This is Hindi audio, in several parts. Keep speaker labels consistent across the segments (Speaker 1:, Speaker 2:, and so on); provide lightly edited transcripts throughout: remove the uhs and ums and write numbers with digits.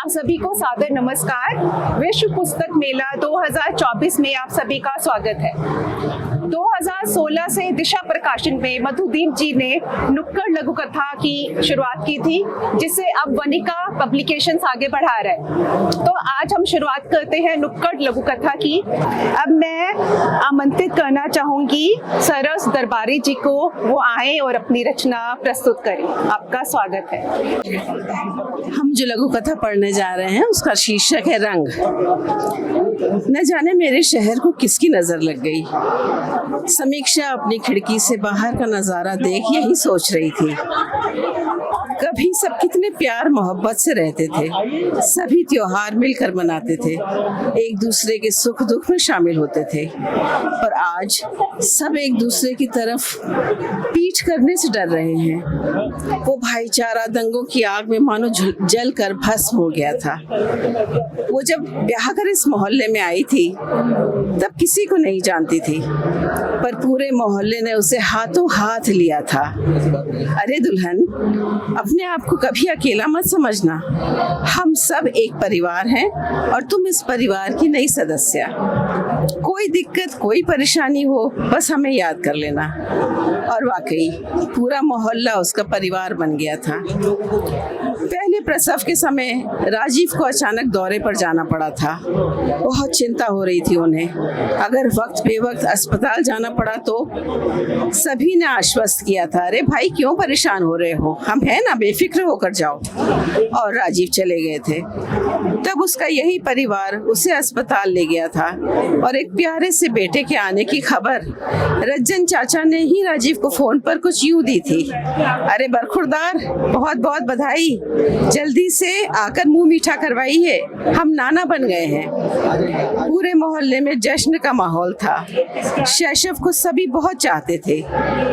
Speaker 1: आप सभी को सादर नमस्कार। विश्व पुस्तक मेला 2024 में आप सभी का स्वागत है। 2016 से दिशा प्रकाशन में मधुदीप जी ने नुक्कड़ लघु कथा की शुरुआत की थी, जिसे अब वनिका पब्लिकेशंस आगे बढ़ा रहा है। तो आज हम शुरुआत करते हैं नुक्कड़ लघु कथा की। अब मैं आमंत्रित करना चाहूंगी सरस दरबारी जी को, वो आए और अपनी रचना प्रस्तुत करें। आपका स्वागत है।
Speaker 2: हम जो लघु कथा पढ़ने जा रहे हैं उसका शीर्षक है रंग। न जाने मेरे शहर को किसकी नजर लग गई। समीक्षा अपनी खिड़की से बाहर का नजारा देख यही सोच रही थी। कभी सब कितने प्यार मोहब्बत से रहते थे, सभी त्योहार मिलकर मनाते थे, एक दूसरे के सुख दुख में शामिल होते थे। पर आज सब एक दूसरे की तरफ पीठ करने से डर रहे हैं। वो भाईचारा दंगों की आग में मानो जल कर भस्म हो गया था। वो जब ब्याह कर इस मोहल्ले में आई थी तब किसी को नहीं जानती थी, पर पूरे मोहल्ले ने उसे हाथों हाथ लिया था। अरे दुल्हन, अपने आप को कभी अकेला मत समझना। हम सब एक परिवार हैं और तुम इस परिवार की नई सदस्य। कोई दिक्कत कोई परेशानी हो बस हमें याद कर लेना। और वाकई पूरा मोहल्ला उसका परिवार बन गया था। पहले प्रसव के समय राजीव को अचानक दौरे पर जाना पड़ा था। बहुत चिंता हो रही थी उन्हें। अगर वक्त बेवक्त अस्पताल जाना पड़ा तो सभी ने आश्वस्त किया था, अरे भाई क्यों परेशान हो रहे हो, हम हैं ना, बेफिक्र होकर जाओ। और राजीव चले गए थे। तब उसका यही परिवार उसे अस्पताल ले गया था और एक प्यारे से बेटे के आने की खबर रज्जन चाचा ने ही राजीव को फोन पर कुछ यूं दी थी, अरे बरखुरदार, बहुत बहुत बधाई, जल्दी से आकर मुंह मीठा करवाइए, हम नाना बन गए हैं। पूरे मोहल्ले में जश्न का माहौल था। शैशव को सभी बहुत चाहते थे।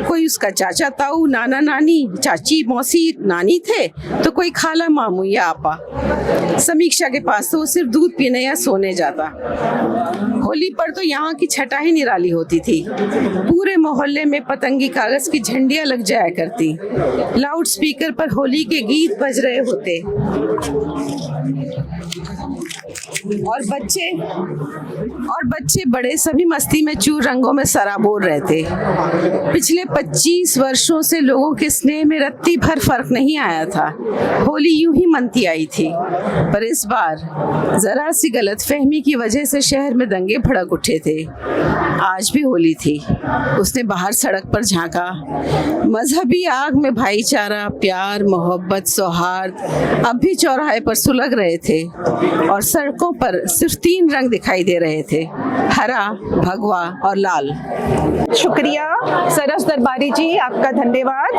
Speaker 2: कोई उसका चाचा ताऊ, नाना नानी, चाची मौसी नानी थे, तो कोई खाला मामू या आपा। समीक्षा के पास तो वो सिर्फ दूध पीने या सोने जाता। होली पर तो यहाँ की छटा ही निराली होती थी। पूरे मोहल्ले में पतंगी कागज की झंडियां लग जाया करती। लाउड स्पीकर पर होली के गीत बज रहे होते और बच्चे बड़े सभी मस्ती में चूर रंगों में सराबोर रहते। पिछले 25 वर्षों से लोगों के स्नेह में रत्ती भर फर्क नहीं आया था। होली यूं ही मनती आई थी, पर इस बार जरा सी गलतफहमी की वजह से शहर में दंगे भड़क उठे थे। आज भी होली थी। उसने बाहर सड़क पर झांका। मजहबी आग में भाईचारा, प्यार, मोहब्बत, सौहार्द अब भी चौराहे पर सुलग रहे थे और सड़कों पर सिर्फ 3 रंग दिखाई दे रहे थे, हरा, भगवा और लाल।
Speaker 1: शुक्रिया सरस दरबारी जी, आपका धन्यवाद।